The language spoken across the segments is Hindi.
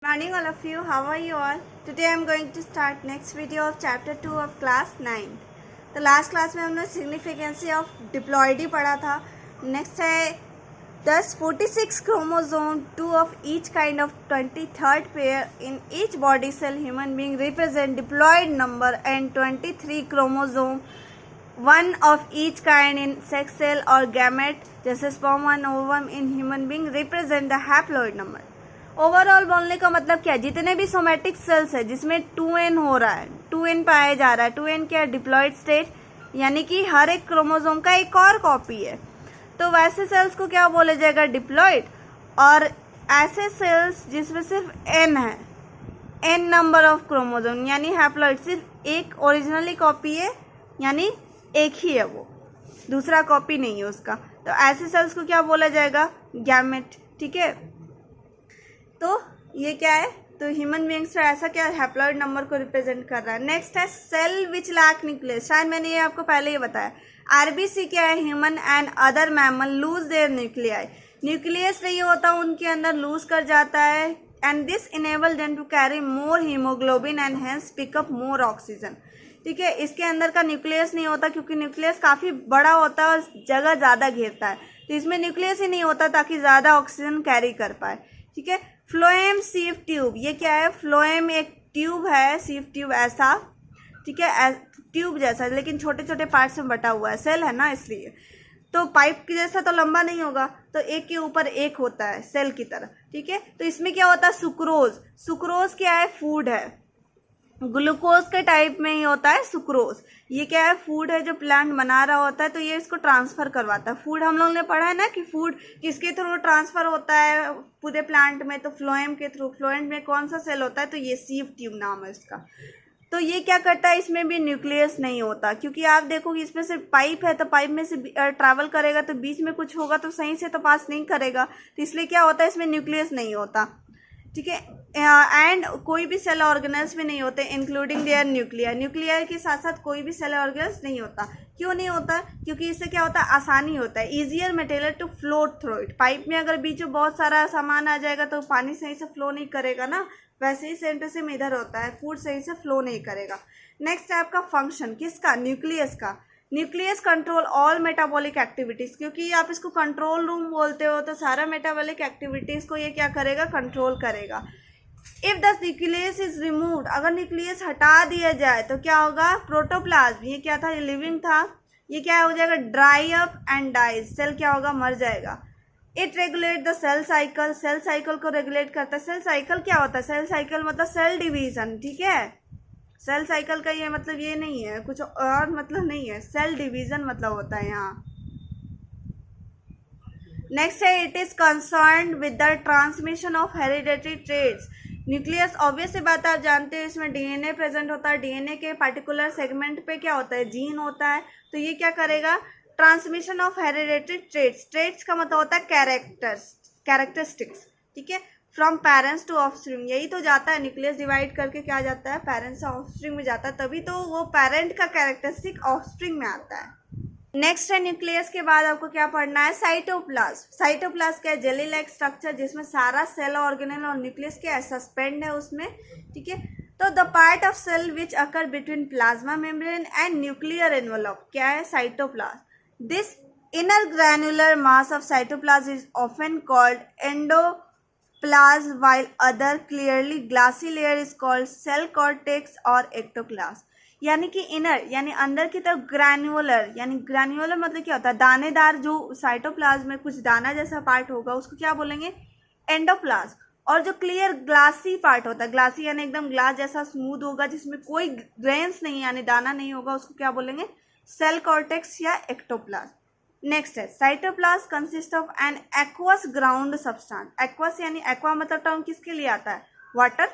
Morning all of you, how are you all? Today I am going to start next video of chapter 2 of class 9. तो लास्ट क्लास में हमने सिग्निफिकेंसी ऑफ डिप्लॉयडी पढ़ा था. नेक्स्ट है 46 chromosome 2 of each kind of 23rd pair in each body cell human being represent diploid number and 23 chromosome 1 of each kind in sex cell और गैमेट जैसे sperm and ovum in human being represent the haploid number. Overall बोलने का मतलब क्या है, जितने भी सोमेटिक सेल्स है जिसमें 2n हो रहा है, 2n पाया जा रहा है. 2n क्या है? डिप्लॉयड स्टेट, यानी कि हर एक क्रोमोसोम का एक और कॉपी है. तो वैसे सेल्स को क्या बोला जाएगा? डिप्लॉयड. और ऐसे सेल्स जिसमें सिर्फ n है, n नंबर ऑफ क्रोमोसोम यानी हैप्लॉइड, सिर्फ एक ओरिजिनली कॉपी है, यानी एक ही है, वो दूसरा कॉपी नहीं है उसका. तो ऐसे सेल्स को क्या बोला जाएगा? गैमेट. ठीक है, तो ये क्या है? तो ह्यूमन बीइंग्स का ऐसा क्या हैप्लॉइड नंबर को रिप्रेजेंट कर रहा है. नेक्स्ट है सेल विच लैक न्यूक्लियस. शायद मैंने ये आपको पहले ही बताया. आरबीसी क्या है? Human and other mammal lose their nuclei. Nucleus नहीं होता उनके अंदर, लूज कर जाता है. And this enable them to carry more haemoglobin and hence pick up more oxygen. ठीक है, इसके अंदर का न्यूक्लियस नहीं होता क्योंकि न्यूक्लियस काफ़ी बड़ा होता है और जगह ज़्यादा घेरता है. तो इसमें न्यूक्लियस ही नहीं होता ताकि ज़्यादा ऑक्सीजन कैरी कर पाए. ठीक है, फ्लोएम सीव ट्यूब. ये क्या है? फ्लोएम एक ट्यूब है, सीव ट्यूब ऐसा. ठीक है, ट्यूब जैसा, लेकिन छोटे छोटे पार्ट्स में बटा हुआ है. सेल है ना, इसलिए. तो पाइप की जैसा तो लंबा नहीं होगा, तो एक के ऊपर एक होता है सेल की तरह. ठीक है, तो इसमें क्या होता है? सुक्रोज. सुक्रोज क्या है? फूड है. ग्लूकोज के टाइप में ही होता है सुक्रोज. ये क्या है? फूड है जो प्लांट बना रहा होता है, तो ये इसको ट्रांसफर करवाता है. फूड हम लोग ने पढ़ा है ना कि फूड किसके थ्रू ट्रांसफर होता है पूरे प्लांट में? तो फ्लोएम के थ्रू. फ्लोएम में कौन सा सेल होता है? तो ये सीव ट्यूब नाम है इसका. तो ये क्या करता है? इसमें भी न्यूक्लियस नहीं होता, क्योंकि आप देखोगे इसमें से पाइप है, तो पाइप में से ट्रैवल करेगा तो बीच में कुछ होगा तो सही से तो पास नहीं करेगा. तो इसलिए क्या होता है? इसमें न्यूक्लियस नहीं होता. ठीक है, एंड कोई भी सेल ऑर्गेनल्स भी नहीं होते इंक्लूडिंग देयर न्यूक्लियर. न्यूक्लियर के साथ साथ कोई भी सेल ऑर्गेनल्स नहीं होता. क्यों नहीं होता? क्योंकि इससे क्या होता है? आसानी होता है. Easier material to float through it. Pipe में अगर बीच में बहुत सारा सामान आ जाएगा तो पानी सही से फ्लो नहीं करेगा ना. वैसे ही सेम टू सेम इधर होता है, फूड सही से फ्लो नहीं करेगा. नेक्स्ट है आपका फंक्शन. किसका? न्यूक्लियस का. Nucleus control all metabolic activities. क्योंकि आप इसको कंट्रोल रूम बोलते हो, तो सारा मेटाबॉलिक एक्टिविटीज को ये क्या करेगा? कंट्रोल करेगा. If the nucleus is removed, अगर न्यूक्लियस हटा दिया जाए तो क्या होगा? प्रोटोप्लाज्म. ये क्या था? लिविंग था. ये क्या हो जाएगा? Dry up and dies. Cell क्या होगा? मर जाएगा. It regulate the cell cycle. Cell cycle को रेगुलेट करता है. सेल साइकिल क्या होता है? सेल साइकिल मतलब सेल डिवीजन. ठीक है, सेल साइकिल का ये मतलब ये नहीं है, कुछ और मतलब नहीं है. सेल डिवीजन मतलब होता है यहाँ. नेक्स्ट है it is concern with the transmission of hereditary traits. Nucleus obvious सी बात है, आप जानते हैं इसमें डीएनए प्रेजेंट होता है. डीएनए के पार्टिकुलर सेगमेंट पे क्या होता है? जीन होता है. तो ये क्या करेगा? Transmission of hereditary traits. Traits का मतलब होता है कैरेक्टरिस्टिक्स. ठीक है, फ्रॉम पेरेंट्स टू ऑफस्प्रिंग. यही तो जाता है, न्यूक्लियस डिवाइड करके क्या जाता है? पेरेंट्स से ऑफस्प्रिंग में जाता है. तभी तो वो पेरेंट का कैरेक्टरिस्टिक ऑफस्प्रिंग में आता है. नेक्स्ट है न्यूक्लियस के बाद आपको क्या पढ़ना है? साइटोप्लाज्म. साइटोप्लाज्म क्या है? जेली लाइक स्ट्रक्चर जिसमें सारा सेल ऑर्गेनल और न्यूक्लियस क्या सस्पेंड है उसमें. ठीक है, तो the part of cell which occur between plasma membrane and nuclear envelope क्या है? Cytoplasm. This inner granular mass of cytoplasm is often called endoplasm while other clearly glassy layer is called cell cortex और ectoplasm. यानी कि इनर यानी अंदर की तरफ ग्रैन्युलर, यानी ग्रैन्युलर मतलब क्या होता है? दानेदार. जो साइटोप्लाज्म में कुछ दाना जैसा पार्ट होगा उसको क्या बोलेंगे? एंडोप्लाज्म. और जो क्लियर ग्लासी पार्ट होता है, ग्लासी यानी एकदम ग्लास जैसा स्मूथ होगा जिसमें कोई ग्रेन्स नहीं यानी दाना नहीं होगा, उसको क्या बोलेंगे? सेल कॉर्टेक्स या एक्टोप्लाज्म. नेक्स्ट है cytoplasm consist of an aqueous ground substance. Aqueous यानी एक्वा मतलब टर्म किसके लिए आता है? वाटर.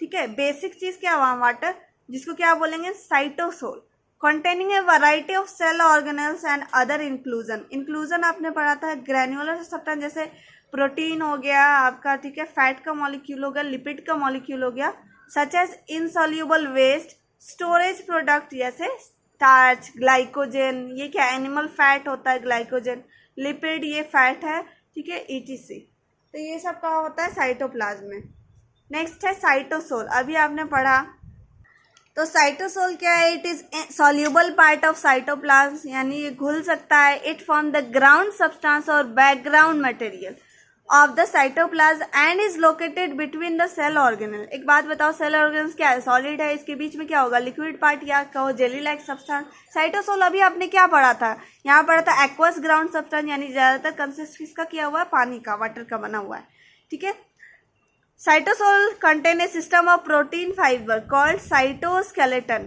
ठीक है, बेसिक चीज क्या हुआ? वाटर, जिसको क्या बोलेंगे? Cytosol. Containing a variety of cell organelles and other inclusion. Inclusion आपने पढ़ा था ग्रैन्युलर सब्सटेंस, जैसे प्रोटीन हो गया आपका. ठीक है, फैट का मॉलिक्यूल हो गया, लिपिड का मॉलिक्यूल हो गया. Such as insoluble waste, storage product जैसे स्टार्च, ग्लाइकोजन. ये क्या? एनिमल फैट होता है ग्लाइकोजन. लिपिड ये फैट है. ठीक है, ETC. तो ये सब कहाँ होता है? साइटोप्लाज्म में. नेक्स्ट है साइटोसोल, अभी आपने पढ़ा। तो साइटोसोल क्या है? It is soluble part of cytoplasm, यानी ये घुल सकता है। It form the ground substance और background material of the cytoplasm and is located between the cell organelle. एक बात बताओ, सेल ऑर्गेनल्स क्या है? सॉलिड है, इसके बीच में क्या होगा? लिक्विड पार्ट या कहो जेली लाइक सब्सटेंस। साइटोसोल अभी आपने क्या पढ़ा था? यहाँ पढ़ा था एक्वस ग्राउंड सब्सटेंस, यानी ज्यादातर कंसिस्ट किसका किया हुआ है? पानी का, वाटर का बना हुआ है। ठीक है। Cytosol contain a system of protein fiber called cytoskeleton,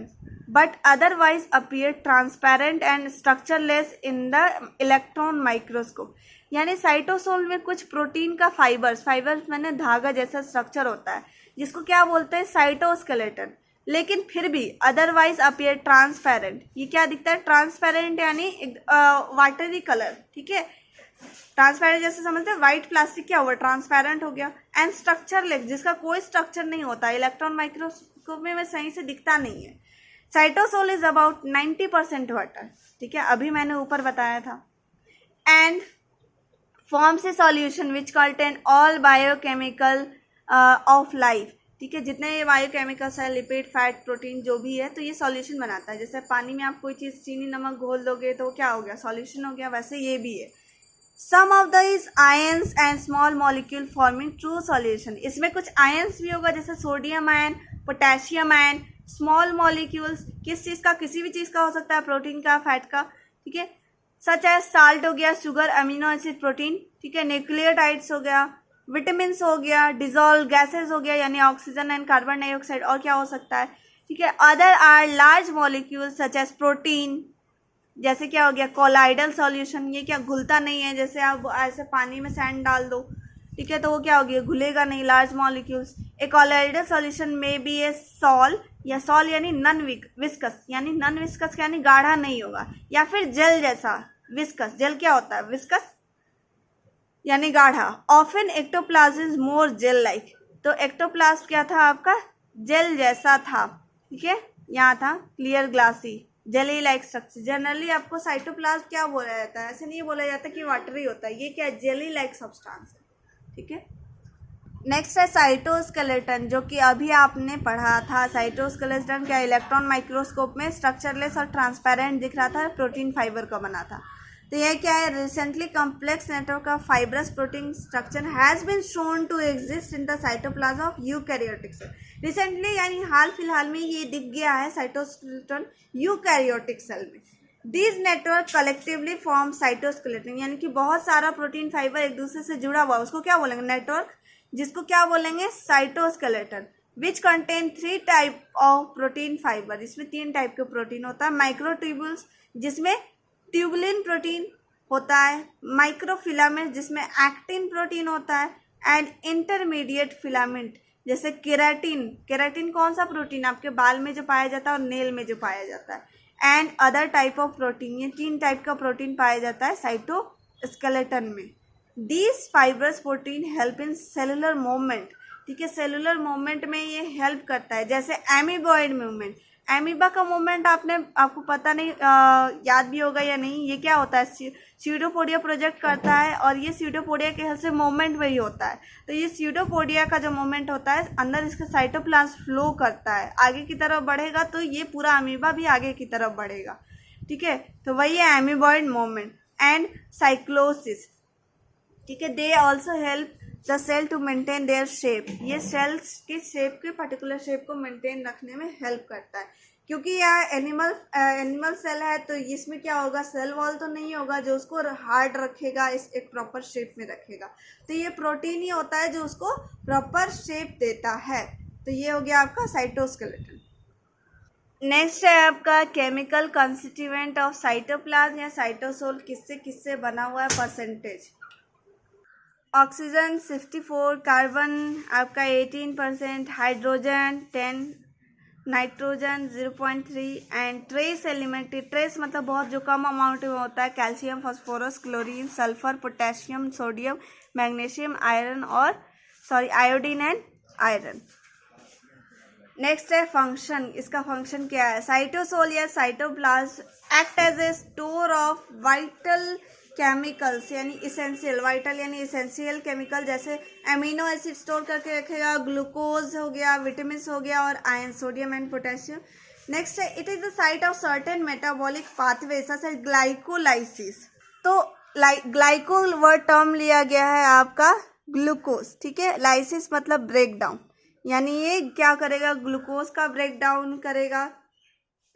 but otherwise appear transparent and structureless in the electron microscope. यानी साइटोसोल में कुछ प्रोटीन का फाइबर्स मैंने धागा जैसा स्ट्रक्चर होता है, जिसको क्या बोलते हैं? साइटोस्केलेटन। लेकिन फिर भी अदरवाइज अपीयर ट्रांसपेरेंट। ये क्या दिखता है? ट्रांसपेरेंट, यानी वाटरी कलर। ठीक है, ट्रांसपेरेंट जैसे समझते हैं, व्हाइट प्लास्टिक क्या हुआ? ट्रांसपेरेंट हो गया। एंड स्ट्रक्चरलेस, जिसका कोई स्ट्रक्चर नहीं होता, इलेक्ट्रॉन माइक्रोस्कोप में सही से दिखता नहीं है। Cytosol is about 90% water. ठीक है, अभी मैंने ऊपर बताया था। And forms a solution which contain all biochemical of life. ठीक है, जितने ये बायोकेमिकल्स है, लिपिड, फैट, प्रोटीन जो भी है, तो ये सॉल्यूशन बनाता है। जैसे पानी में आप कोई चीज़, चीनी, नमक घोल दोगे तो क्या हो गया? सॉल्यूशन हो गया। वैसे ये भी है। Some of these ions and small molecule forming true solution. इसमें कुछ आयंस भी होगा, जैसे sodium ion, potassium ion. Small molecules किस चीज़ का? किसी भी चीज़ का हो सकता है, प्रोटीन का, फैट का। ठीक है, सच एज साल्ट हो गया, शुगर, अमीनो एसिड, प्रोटीन। ठीक है, न्यूक्लियोटाइड्स हो गया, विटामिन हो गया, डिजोल्व गैसेज हो गया, यानी ऑक्सीजन एंड कार्बन डाइऑक्साइड। और क्या हो सकता है? ठीक है, other are large molecules such as protein. जैसे क्या हो गया? Colloidal solution. ये क्या? घुलता नहीं है। जैसे आप ऐसे पानी में सैंड डाल दो, ठीक है, तो वो क्या हो गया? घुलेगा नहीं। Large molecules. A colloidal solution may be a sol, या सॉल यानी नॉन विस्कस, यानी नॉन विस्कस यानी गाढ़ा नहीं होगा, या फिर जेल जैसा। विस्कस, जेल क्या होता है? विस्कस यानी गाढ़ा। Often ectoplasm is more gel like. तो एक्टोप्लाज्म क्या था आपका? जेल जैसा था। ठीक है, यहाँ था clear glassy, jelly like structure. Generally आपको साइटोप्लाज्म क्या बोला जाता है? ऐसे नहीं बोला जाता कि वाटरी होता है। ये क्या है? जेली लाइक सब्सटेंस है। ठीक है, नेक्स्ट है साइटोस्केलेटन, जो कि अभी आपने पढ़ा था। साइटोस्केलेटन क्या? इलेक्ट्रॉन माइक्रोस्कोप में स्ट्रक्चरलेस और ट्रांसपेरेंट दिख रहा था, प्रोटीन फाइबर का बना था। तो यह क्या है? Recently complex network of fibrous protein structure has been shown to exist in the cytoplasm of eukaryotic cell. Recently यानी हाल फिलहाल में ये दिख गया है साइटोस्केलेटन यूकैरियोटिक सेल में। These network collectively form cytoskeleton, यानी कि बहुत सारा प्रोटीन फाइबर एक दूसरे से जुड़ा हुआ, उसको क्या बोलेंगे? नेटवर्क, जिसको क्या बोलेंगे? Cytoskeleton. Which contain 3 type of protein fibre. इसमें 3 टाइप के प्रोटीन होता है। माइक्रोट्यूब्यूल्स, जिसमें ट्यूबुलिन प्रोटीन होता है। माइक्रोफिलामेंट, जिसमें एक्टिन प्रोटीन होता है। एंड इंटरमीडिएट फिलामेंट, जैसे केराटिन। केराटिन कौन सा प्रोटीन? आपके बाल में जो पाया जाता है और नेल में जो पाया जाता है। And other type of protein. ये 3 टाइप का प्रोटीन पाया जाता है साइटोस्केलेटन में। These fibrous protein help in cellular movement. ठीक है, सेलुलर मूवमेंट में ये हेल्प करता है। जैसे एमीबॉइड मूवमेंट, एमीबा का मूवमेंट आपको पता नहीं, याद भी होगा या नहीं। ये क्या होता है? स्यूडोपोडिया प्रोजेक्ट करता है, और ये स्यूडोपोडिया के हेल्प से मूवमेंट में ही होता है। तो ये स्यूडोपोडिया का जो मूवमेंट होता है, अंदर इसका साइटोप्लाज्म फ्लो करता है, आगे की तरफ बढ़ेगा, तो ये पूरा अमीबा भी आगे की तरफ बढ़ेगा। ठीक है, तो वही है एमीबॉइड मूवमेंट। एंड साइक्लोसिस, ठीक है, they also help the cell to maintain their shape. ये सेल्स की शेप के पर्टिकुलर शेप को मेंटेन रखने में हेल्प करता है। क्योंकि यह एनिमल सेल है, तो इसमें क्या होगा? सेल वॉल तो नहीं होगा जो उसको हार्ड रखेगा, इस एक प्रॉपर शेप में रखेगा। तो ये प्रोटीन ही होता है जो उसको प्रॉपर शेप देता है। तो ये हो गया आपका साइटोस्केलेटन। नेक्स्ट है आपका केमिकल कंस्टिट्यूएंट ऑफ साइटोप्लाज्म या साइटोसोल। किससे किससे बना हुआ है? परसेंटेज। ऑक्सीजन 64, कार्बन आपका 18%, hydrogen 10, nitrogen 0.3 and trace element. Trace मतलब बहुत जो कम अमाउंट में होता है। Calcium, phosphorus, chlorine, sulphur, potassium, sodium, magnesium, iodine and iron. Next है फंक्शन। इसका फंक्शन क्या है? साइटोसोल या cytoplasm act as a store of vital chemicals यानी इसेंशियल, वाइटल यानी इसेंशियल केमिकल जैसे एमिनो एसिड स्टोर करके रखेगा, ग्लूकोज हो गया, विटामिन हो गया और ion, sodium and potassium. Next है it is the site of certain metabolic pathway such as glycolysis. तो ग्लाइको वर्ड टर्म लिया गया है आपका ग्लूकोज, ठीक है। लाइसिस मतलब ब्रेक डाउन, यानी ये क्या करेगा, ग्लूकोज का ब्रेक डाउन करेगा,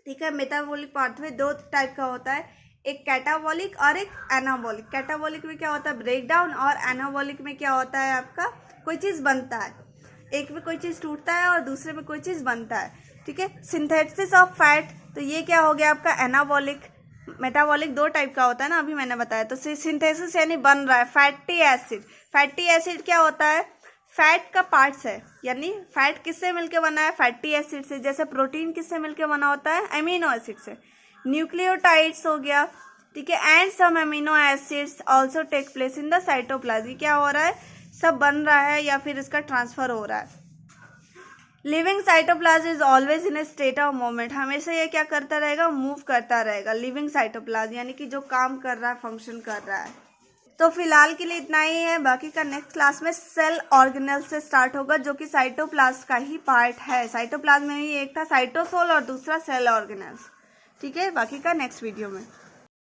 ठीक है। मेटाबॉलिक पाथवे दो टाइप का होता है, एक कैटाबॉलिक और एक एनाबॉलिक। कैटाबॉलिक में क्या होता है, ब्रेक डाउन, और एनाबॉलिक में क्या होता है आपका कोई चीज़ बनता है, एक में कोई चीज़ टूटता है और दूसरे में कोई चीज़ बनता है, ठीक है। सिंथेसिस ऑफ फैट, तो ये क्या हो गया आपका एनाबॉलिक। मेटाबॉलिक दो टाइप का होता है ना, अभी मैंने बताया। तो सिंथेसिस यानी बन रहा है फैटी एसिड। फैटी एसिड क्या होता है, फैट का पार्ट्स है, यानी फैट किससे मिलके बना है, फैटी एसिड से। जैसे प्रोटीन किससे मिलके बना होता है, अमीनो एसिड से। न्यूक्लियोटाइड्स हो गया, ठीक है। And some amino acids also take place in the cytoplasm. क्या हो रहा है, सब बन रहा है या फिर इसका ट्रांसफर हो रहा है। Living cytoplasm is always in A state of movement, हमेशा ये क्या करता रहेगा, मूव करता रहेगा। लिविंग साइटोप्लाज्म यानी कि जो काम कर रहा है, फंक्शन कर रहा है। तो फिलहाल के लिए इतना ही है, बाकी का नेक्स्ट क्लास में सेल ऑर्गेनेल से स्टार्ट होगा, जो कि साइटोप्लाज्म का ही पार्ट है। साइटोप्लाज्म में ही एक था साइटोसोल और दूसरा सेल ऑर्गेनेल्स, ठीक है। बाकी का नेक्स्ट वीडियो में।